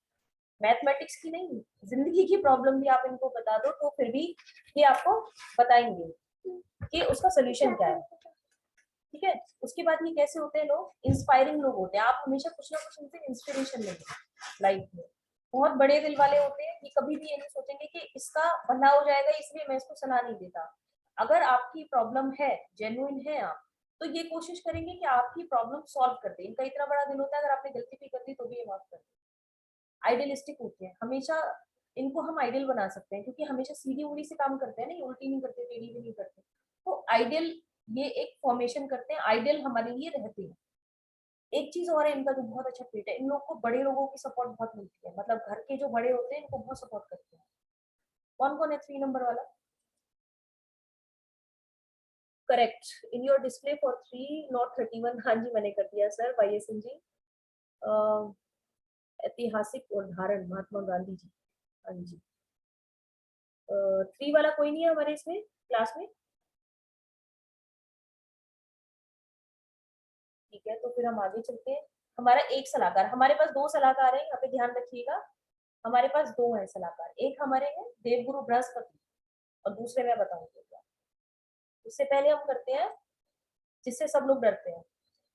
मैथमेटिक्स की नहीं, जिंदगी की प्रॉब्लम भी आप इनको बता दो तो फिर भी ये आपको बताएंगे कि उसका सोल्यूशन क्या है। ठीक है, उसके बाद ये कैसे होते हैं लोग? इंस्पायरिंग लोग होते हैं। आप हमेशा कुछ ना कुछ इनसे इंस्पिरेशन लेंगे लाइफ में। बहुत बड़े दिल वाले होते हैं, ये कभी भी ये नहीं सोचेंगे कि इसका भला हो जाएगा इसलिए मैं इसको सलाह नहीं देता। अगर आपकी प्रॉब्लम है, जेन्युइन है आप, तो ये कोशिश करेंगे कि आपकी प्रॉब्लम सॉल्व कर दे। इनका इतना बड़ा दिल होता है, अगर आपने गलती भी कर दी तो भी ये माफ कर दे। आइडियलिस्टिक होते हैं हमेशा, इनको हम आइडियल बना सकते हैं क्योंकि हमेशा सीधी उंगली से काम करते हैं, नहीं उल्टी नहीं करते, टेढ़ी भी नहीं करते। तो आइडियल ये एक फॉर्मेशन करते हैं, आइडियल हमारे लिए रहते हैं। एक चीज और है इनका जो बहुत अच्छा ट्रेट है, इन लोग को बड़े लोगों की सपोर्ट बहुत मिलती है, मतलब घर के जो बड़े होते हैं इनको बहुत सपोर्ट करते हैं। कौन कौन है 3 नंबर वाला? Correct, in your display for 3 not 31। हाँ जी, मैंने कर दिया sir, Y S N ji. ऐतिहासिक उदाहरण महात्मा गांधी जी। हाँ जी। 3 वाला कोई नहीं है हमारे इसमें क्लास में? ठीक है, तो फिर हम आगे चलते हैं। हमारा एक सलाहकार, हमारे पास 2 सलाहकार हैं, यहाँ पे ध्यान रखिएगा। हमारे पास 2 हैं सलाहकार, एक हमारे हैं देवगुरु बृहस्पति और दूसरे मैं बताऊंगी क्या। उससे पहले हम करते हैं जिससे सब लोग डरते हैं।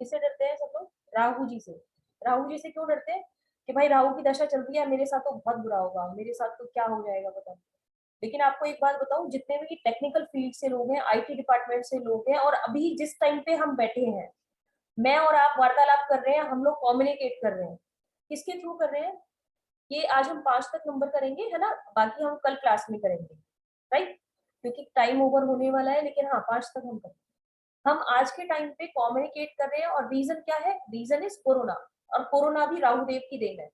किससे डरते हैं सब लोग? राहु जी से। राहु जी से क्यों डरते हैं? कि भाई राहु की दशा चल रही है, मेरे साथ तो बहुत बुरा होगा, मेरे साथ तो क्या हो जाएगा पता नहीं। लेकिन आपको एक बात बताऊं, जितने भी टेक्निकल फील्ड से लोग हैं, आईटी डिपार्टमेंट से लोग हैं, और अभी जिस टाइम पे हम बैठे हैं, मैं और आप वार्तालाप कर रहे हैं, हम लोग कम्युनिकेट कर रहे हैं, किसके थ्रू कर रहे हैं? ये आज हम 5 तक नंबर करेंगे, है ना, बाकी हम कल क्लास में करेंगे, राइट, क्योंकि टाइम ओवर होने वाला है, लेकिन हाँ 5 तक हम करेंगे। हम आज के टाइम पे कम्युनिकेट कर रहे हैं, और रीजन क्या है? रीजन इज कोरोना, और कोरोना भी राहु देव की देन है।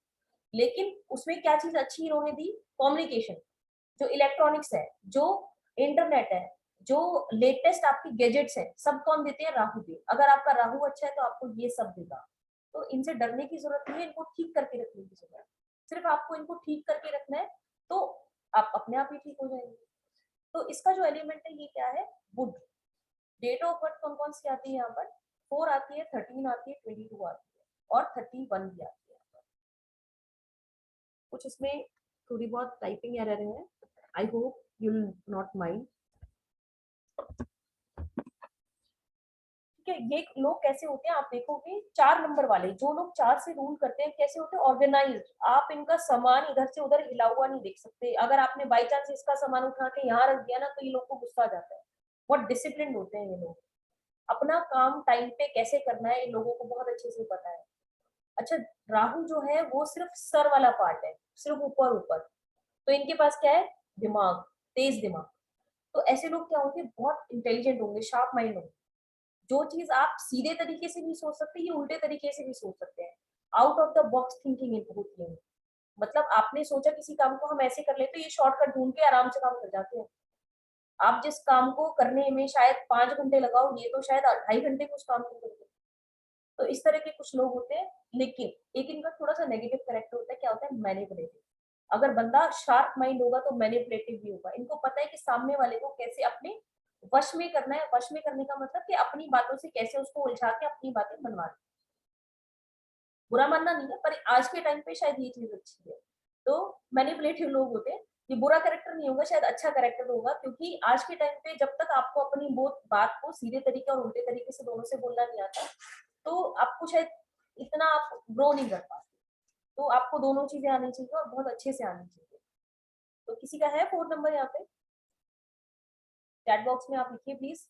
लेकिन उसमें क्या चीज अच्छी इन्होंने दी? कम्युनिकेशन, जो इलेक्ट्रॉनिक्स है, जो इंटरनेट है, जो लेटेस्ट आपकी गैजेट्स है, सब कौन देते हैं? राहु देव। अगर आपका राहु अच्छा है तो आपको ये सब देगा। तो इनसे डरने की जरूरत नहीं है, इनको ठीक करके रखने की जरूरत है। सिर्फ आपको इनको ठीक करके रखना है, तो आप अपने आप ही ठीक हो जाएंगे। तो इसका जो एलिमेंट है ये क्या है? बुध। डेट ऑफ बर्थ कौन कौन सी आती है यहाँ पर? 4 आती है, 13 आती है, 22 आती है, और 31 भी आती है। कुछ इसमें थोड़ी बहुत टाइपिंग एरर है, I hope you will not mind. ठीक है, ये लोग कैसे होते हैं आप देखोगे, 4 नंबर वाले जो लोग 4 से रूल करते हैं, कैसे होते हैं? ऑर्गेनाइज्ड। आप इनका सामान इधर से उधर हिला हुआ नहीं देख सकते। अगर आपने बाई चांस इसका सामान उठा के यहाँ रख दिया ना, तो ये लोग को गुस्सा आ जाता है। बहुत डिसिप्लिन होते हैं ये लोग, अपना काम टाइम पे कैसे करना है इन लोगों को बहुत अच्छे से पता है। अच्छा, राहु जो है वो सिर्फ सर वाला पार्ट है, सिर्फ ऊपर ऊपर। तो इनके पास क्या है? दिमाग, तेज दिमाग। तो ऐसे लोग क्या होंगे? बहुत इंटेलिजेंट होंगे, शार्प माइंड होंगे। जो चीज आप सीधे तरीके से नहीं सोच सकते, ये उल्टे तरीके से भी सोच सकते हैं। Out of the box thinking होती है। मतलब आपने सोचा किसी काम को हम ऐसे कर लेते, तो ये शॉर्टकट ढूंढ के आराम से काम कर जाते हैं। आप जिस काम को करने में शायद 5 घंटे लगाओ, ये तो शायद 2.5 घंटे में उस काम को कर दो। तो इस तरह के कुछ लोग होते हैं। लेकिन एक इनका थोड़ा सा नेगेटिव कैरेक्टर होता है, क्या होता है? मैनिपुलेटिव। अगर बंदा शार्प माइंड होगा तो मैनिपुलेटिव भी होगा। इनको पता है कि सामने वाले को कैसे अपने वश में करना है। वश में करने का मतलब कि अपनी बातों से कैसे उसको उलझा के अपनी बातें बनवा दी। बुरा मानना नहीं है, पर आज के टाइम पे शायद ये चीज अच्छी है। तो मैनिपुलेटिव लोग होते हैं, ये बुरा कैरेक्टर नहीं होगा, शायद अच्छा कैरेक्टर होगा, क्योंकि आज के टाइम पे जब तक आपको अपनी बात को सीधे तरीके और उल्टे तरीके से दोनों से बोलना नहीं आता, तो आपको शायद इतना आप ग्रो नहीं कर पाते। तो आपको दोनों चीजें आनी चाहिए और बहुत अच्छे से आनी चाहिए। तो किसी का है 4 नंबर यहाँ पे? चैट बॉक्स में आप लिखिए प्लीज,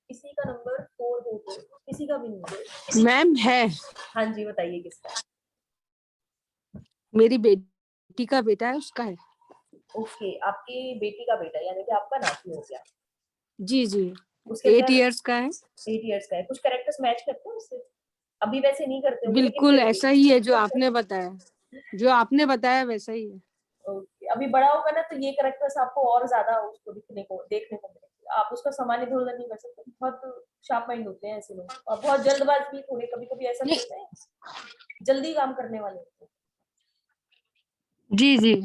किसी का नंबर 4 हो तो। किसी का भी नहीं है? मैम है, हाँ जी, बताइए किसका है? मेरी बेटी का बेटा है, उसका है। ओके, आपकी बेटी का बेटा, यानी कि आपका नाती हो गया। जी जी, उसके 8 अंदर इयर्स का है। 8 इयर्स का है। कुछ कैरेक्टर्स मैच करते हैं उससे? अभी वैसे नहीं करते होंगे, लेकिन बिल्कुल फिर भी। ऐसा ही है जो आपने बताया, जो आपने बताया वैसा ही है। ओके, अभी बड़ा होगा ना, तो ये कैरेक्टर्स आपको और ज्यादा उसको देखने को मिलेंगे। आप उसका सामान इधर उधर नहीं कर सकते, बहुत शार्प माइंड होते हैं ऐसे लोग, और बहुत जल्दबाज भी थोड़े, कभी कभी ऐसा भी नहीं। होता है, जल्दी काम करने वाले होते हैं। जी जी,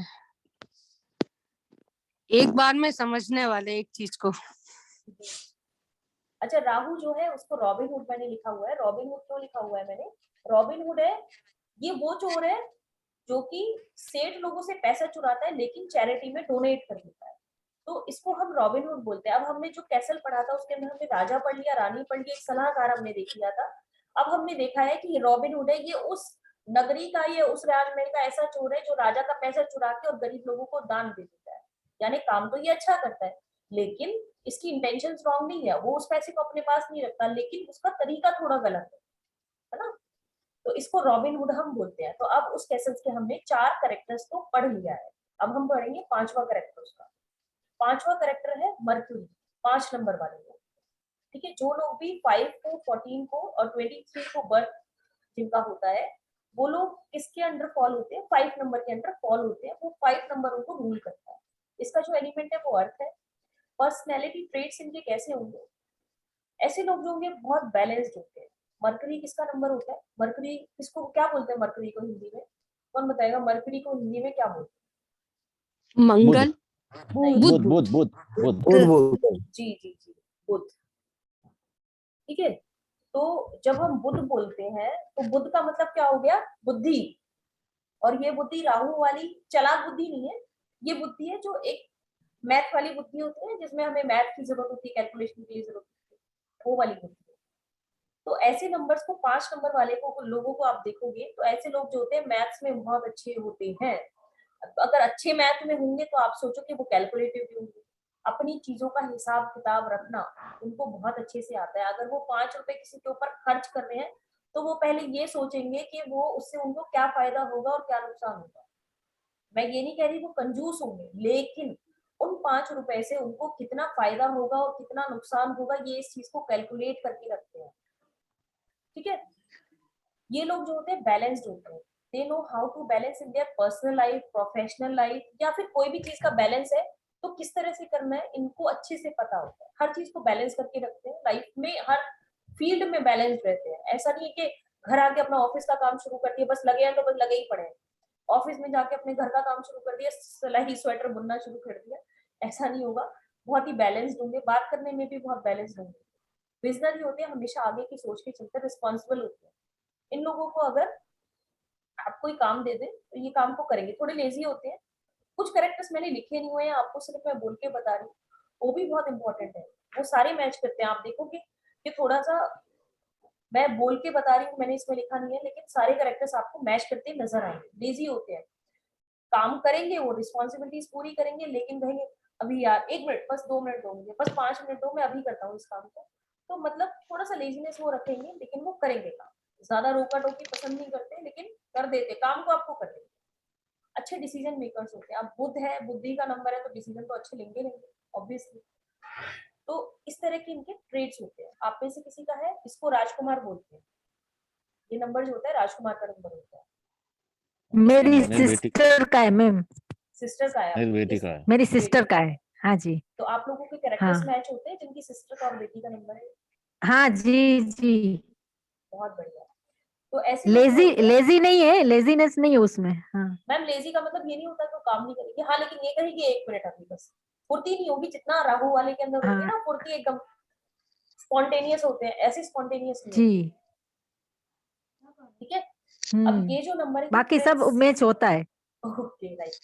एक बार में समझने वाले एक चीज को। अच्छा, राहु जो है उसको रॉबिन हुड मैंने लिखा हुआ है। रॉबिन हुड क्यों लिखा हुआ है मैंने? रॉबिन हुड है, ये वो चोर है जो कि सेठ लोगों से पैसा चुराता है, लेकिन चैरिटी में डोनेट कर देता है। तो इसको हम रॉबिन हुड बोलते हैं। अब हमने जो कैसल पढ़ा था उसके अंदर हमने राजा पढ़ लिया, रानी पढ़ लिया, एक सलाहकार हमने देख लिया था। अब हमने देखा है कि ये रॉबिन हुड है, ये उस नगरी का, ये उस राजमहल का ऐसा चोर है जो राजा का पैसा चुरा के और गरीब लोगों को दान दे देता है। यानी काम तो ये अच्छा करता है, लेकिन इसकी इंटेंशन रॉन्ग नहीं है, वो उस पैसे को अपने पास नहीं रखता, लेकिन उसका तरीका थोड़ा गलत है ना। तो इसको रॉबिन हुड हम बोलते हैं। तो अब उस कैसेल्स के हमने 4 कैरेक्टर्स को पढ़ लिया है। अब हम पढ़ेंगे 5वां कैरेक्टर उसका। 5वां कैरेक्टर है मर्क्यूरी, 5 नंबर वाले लोग। ठीक है, जो लोग भी 5 को, 14 को और 23 को बर्थ जिनका होता है, वो लोग किसके अंडर फॉल होते हैं? 5 नंबर के अंडर फॉल होते हैं। वो 5 नंबर उनको रूल करता है। इसका जो एलिमेंट है वो अर्थ है। पर्सनैलिटी ट्रेट्स इनके कैसे होंगे? ऐसे लोग जो होंगे बहुत बैलेंस्ड होते हैं। मरकरी किसका नंबर होता है? मरकरी किसको क्या बोलते हैं? मरकरी को हिंदी में कौन बताएगा मरकरी को हिंदी में क्या बोलते मंगल नहीं, बुध बुध बुध बुध बुध बोलते हैं। जी जी जी बुध। ठीक है, तो जब हम बुध बोलते हैं तो बुध का मतलब क्या हो गया, बुद्धि। और ये बुद्धि राहु वाली चालाक बुद्धि नहीं है, ये बुद्धि है जो एक मैथ वाली बुद्धि होती है, जिसमें हमें मैथ की जरूरत होती है, कैलकुलेशन की जरूरत होती है, वो वाली बुद्धि। तो ऐसे नंबर्स को 5 नंबर वाले को लोगों को आप देखोगे तो ऐसे लोग जो होते हैं मैथ्स में बहुत अच्छे होते हैं। अगर अच्छे मैथ में होंगे तो आप सोचो कि वो कैलकुलेटिव भी होंगे, अपनी चीजों का हिसाब किताब रखना उनको बहुत अच्छे से आता है। अगर वो 5 रुपए किसी के ऊपर खर्च कर रहे हैं तो वो पहले ये सोचेंगे कि वो उससे उनको क्या फायदा होगा और क्या नुकसान होगा। मैं ये नहीं कह रही वो कंजूस होंगे, लेकिन उन 5 रुपए से उनको कितना फायदा होगा और कितना नुकसान होगा ये इस चीज को कैलकुलेट करके रखते हैं। ठीक है, ये लोग जो होते हैं बैलेंस्ड होते हैं, they know how to balance in their personal life, professional life, या फिर कोई भी चीज का बैलेंस है तो किस तरह से करना है इनको अच्छे से पता होता है। हर चीज को बैलेंस करके रखते हैं लाइफ में, हर फील्ड में बैलेंस रहते हैं। ऐसा नहीं है कि घर आके अपना ऑफिस का काम शुरू कर दिया, बस लगे हैं तो बस लगे ही पड़े हैं, ऑफिस में जाके अपने घर का काम शुरू कर दिया, सिलाई स्वेटर बुनना शुरू कर दिया, ऐसा नहीं होगा। बहुत ही बैलेंस्ड होंगे, बात करने में भी बहुत बैलेंस्ड होंगे। विजनरी होते हैं, हमेशा आगे की सोच के चलते, रिस्पॉन्सिबल होते हैं। इन लोगों को अगर आप कोई काम दे दे तो ये काम को करेंगे। थोड़े लेजी होते हैं, कुछ कैरेक्टर्स मैंने लिखे नहीं हुए हैं, आपको सिर्फ मैं बोल के बता रही हूँ, वो भी बहुत इंपॉर्टेंट है, वो सारे मैच करते हैं। आप देखोगे कि थोड़ा सा मैं बोल के बता रही हूँ, मैंने इसमें लिखा नहीं है, लेकिन सारे कैरेक्टर्स आपको मैच करते नजर आएंगे। लेजी होते हैं, काम करेंगे, वो रिस्पॉन्सिबिलिटीज पूरी करेंगे, लेकिन कहेंगे अभी यार 1 मिनट, बस 2 मिनट दो मुझे, बस 5 मिनट दो, मैं अभी करता हूँ इस काम को। तो मतलब थोड़ा सा लेजीनेस वो रखेंगे, लेकिन वो करेंगे काम। ज्यादा रोका टोकी पसंद नहीं करते, लेकिन कर देते काम को, आपको कर देते। अच्छे डिसीजन मेकर्स होते हैं। अब बुध है, बुद्धि का नंबर है, तो डिसीजन तो अच्छे लेंगे ऑब्वियसली। तो इस तरह के इनके ट्रेड्स होते हैं। आप में से किसी का है, इसको राजकुमार बोलते हैं, ये नंबर जो होता है राजकुमार का नंबर होता है। मेरी मेरी बेटी सिस्टर का है मैम, सिस्टर का है, मेरी बेटी का है। मेरी सिस्टर का है। हाँ जी, तो आप लोगों के कैरेक्टर्स हाँ मैच होते हैं जिनकी सिस्टर का और बेटी का नंबर है। हाँ जी जी। बहुत बढ़िया। तो ऐसे लोग जो लेजी होते हैं, लेजी नहीं है, लेजीनेस नहीं है उसमें। हाँ मैम लेजी का मतलब ये नहीं होता कि वो काम नहीं करेगी, हाँ, लेकिन ये कहेगी 1 मिनट अभी, बस फुर्ती नहीं होगी। जितना राहु वाले के अंदर होती है हाँ ना फुर्ती, एकदम स्पॉन्टेनियस होते हैं, ऐसे स्पॉन्टेनियस नहीं जी। होते। ठीक है, अब हम्म, ये जो नंबर है बाकी सब मैच होता है। Okay right.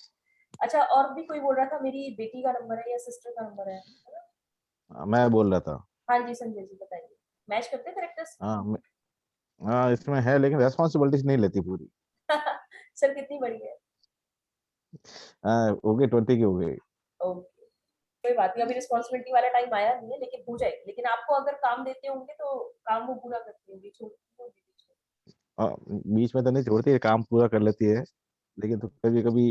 अच्छा, और भी कोई बोल रहा था मेरी बेटी का नंबर है या सिस्टर का नंबर है ना? मैं बोल रहा था। हाँ जी संजय जी बताइए, मैच करते कैरेक्टर्स? हाँ इसमें है, लेकिन रेस्पॉन्सिबिलिटीज नहीं लेती पूरी। सर कितनी बड़ी है? हो गई 20 की हो गई। ओके, कोई बात नहीं, अभी रिस्पॉन्सिबिलिटी वाला टाइम आया नहीं है, लेकिन हो जाएगी। लेकिन आपको अगर काम देते होंगे तो काम वो पूरा करती होगी, छोड़ती होगी बीच में। बीच में तो नहीं छोड़ती है, काम पूरा कर लेती है, लेकिन तो कभी कभी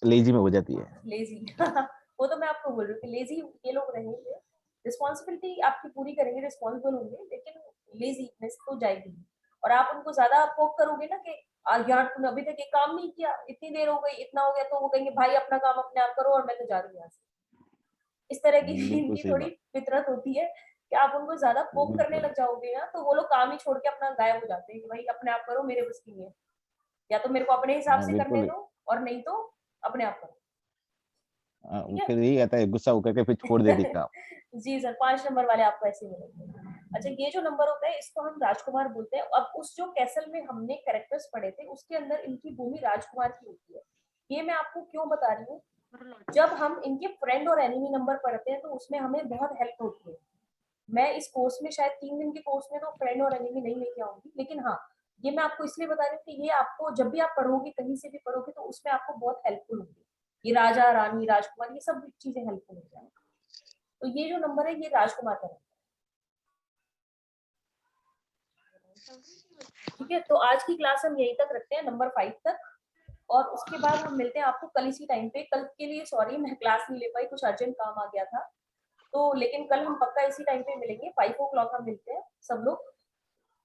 लेजी में हो जाती है। लेजी वो तो मैं आपको बोल रही हूँ कि लेजी ये लोग रहेंगे, रिस्पॉन्सिबिलिटी आपकी पूरी करेंगे, रिस्पॉन्सिबल होंगे, लेकिन लेजीनेस तो जाएगी नहीं। और आप उनको ज्यादा फोक करोगे ना कि यार तूने अभी तक ये काम नहीं किया, इतनी देर हो गई, इतना हो गया, तो वो कहेंगे भाई अपना काम अपने आप करो और मैं तो जा रही हूँ यहाँ से। इस तरह की बिल्कुल इनकी सही थोड़ी बात। फितरत होती है कि आप उनको ज्यादा फोक करने बिल्कुल। लग जाओगे ना तो वो लोग काम ही छोड़ के अपना गायब हो जाते हैं कि भाई अपने आप करो, मेरे बस की नहीं है, या तो मेरे को अपने हिसाब हाँ से करने बिल्कुल। दो और नहीं तो अपने आप करो। ठीक है फिर यही आता है, गुस्सा होकर के फिर छोड़ देती काम। जी सर, 5 नंबर वाले आपको ऐसे मिलेंगे। अच्छा, ये जो नंबर होता है इसको हम राजकुमार बोलते हैं। अब उस जो कैसल में हमने कैरेक्टर्स पढ़े थे उसके अंदर इनकी भूमि राजकुमार की होती है। ये मैं आपको क्यों बता रही हूँ, जब हम इनके फ्रेंड और एनिमी नंबर पढ़ते हैं तो उसमें हमें बहुत हेल्प होती है। मैं इस कोर्स में शायद 3 दिन के कोर्स में तो फ्रेंड और एनिमी नहीं लेके आऊंगी, लेकिन हाँ ये मैं आपको इसलिए बता रही हूँ कि ये आपको जब भी आप पढ़ोगे, कहीं से भी पढ़ोगे, तो उसमें आपको बहुत हेल्पफुल होगी। ये राजा रानी राजकुमार ये सब चीजें हेल्पफुल हो जाएंगी। तो ये जो नंबर है ये राजकुमार का नंबर है। ठीक है, तो आज की क्लास हम यहीं तक रखते हैं, नंबर 5 तक, और उसके बाद हम मिलते हैं आपको कल इसी टाइम पे। कल के लिए सॉरी मैं क्लास नहीं ले पाई, कुछ अर्जेंट काम आ गया था, तो लेकिन कल हम पक्का इसी टाइम पे मिलेंगे, 5 o'clock हम मिलते हैं सब लोग।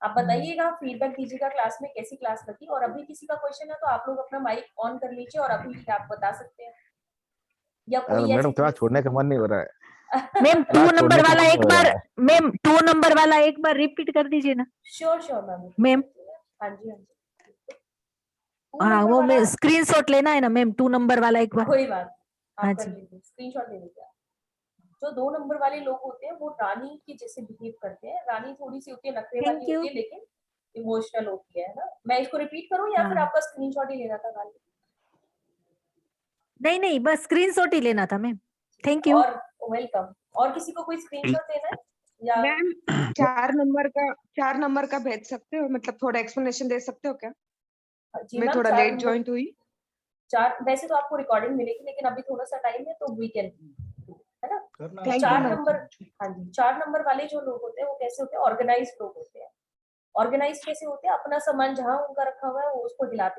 आप बताइएगा, फीडबैक दीजिएगा क्लास में कैसी क्लास लगी, और अभी किसी का क्वेश्चन है तो आप लोग अपना माइक ऑन कर लीजिए और अभी आप बता सकते हैं, या कोई मैडम ऐसी क्लास चीज। छोड़ने का मन नहीं हो रहा है। मैम 2 क्लास नंबर छोड़ने का वाला मन नहीं एक हो बार, रहा है। मैम 2 नंबर वाला एक बार रिपीट कर दीजिए ना। Sure sure ma'am. मैम हाँ जी हाँ जी, 2 हाँ नंबर वो वाला मैं स्क्रीनशॉट लेना है ना मैम 2 नंबर वाला एक बार। कोई बात हाँ आप कर जी। लीजिए, स्क्रीनशॉट ले लीजिए। जो 2 नंबर वाले लोग होते हैं वो रानी की जैसे बिहेव करते हैं। रानी थोड़ी सी होती है, नखरे Thank वाली you. होती है, लेकिन इमोशनल होती है ना। मैं इसको रिपीट करूं या फिर हाँ। आपका स्क्रीनशॉट ही लेना था खाली? नहीं नहीं बस स्क्रीनशॉट ही लेना था मैम। Thank you. और वेलकम। और किसी को कोई स्क्रीनशॉट लेना है या मैम 4 नंबर का भेज सकते हो, मतलब थोड़ा एक्सप्लेनेशन दे सकते हो क्या? जी मैं मैम थोड़ा 4 लेट नंबर ज्वाइन हुई। 4 वैसे तो आपको रिकॉर्डिंग मिलेगी, लेकिन अभी थोड़ा सा टाइम है तो वी कैन, है ना? Thank you 4 ma'am. नंबर, हाँ जी, 4 नंबर वाले जो लोग होते हैं वो कैसे होते हैं? ऑर्गेनाइज्ड लोग होते हैं। ऑर्गेनाइज कैसे होते हैं? अपना सामान जहां उनका रखा हुआ है वो उसको हिलाते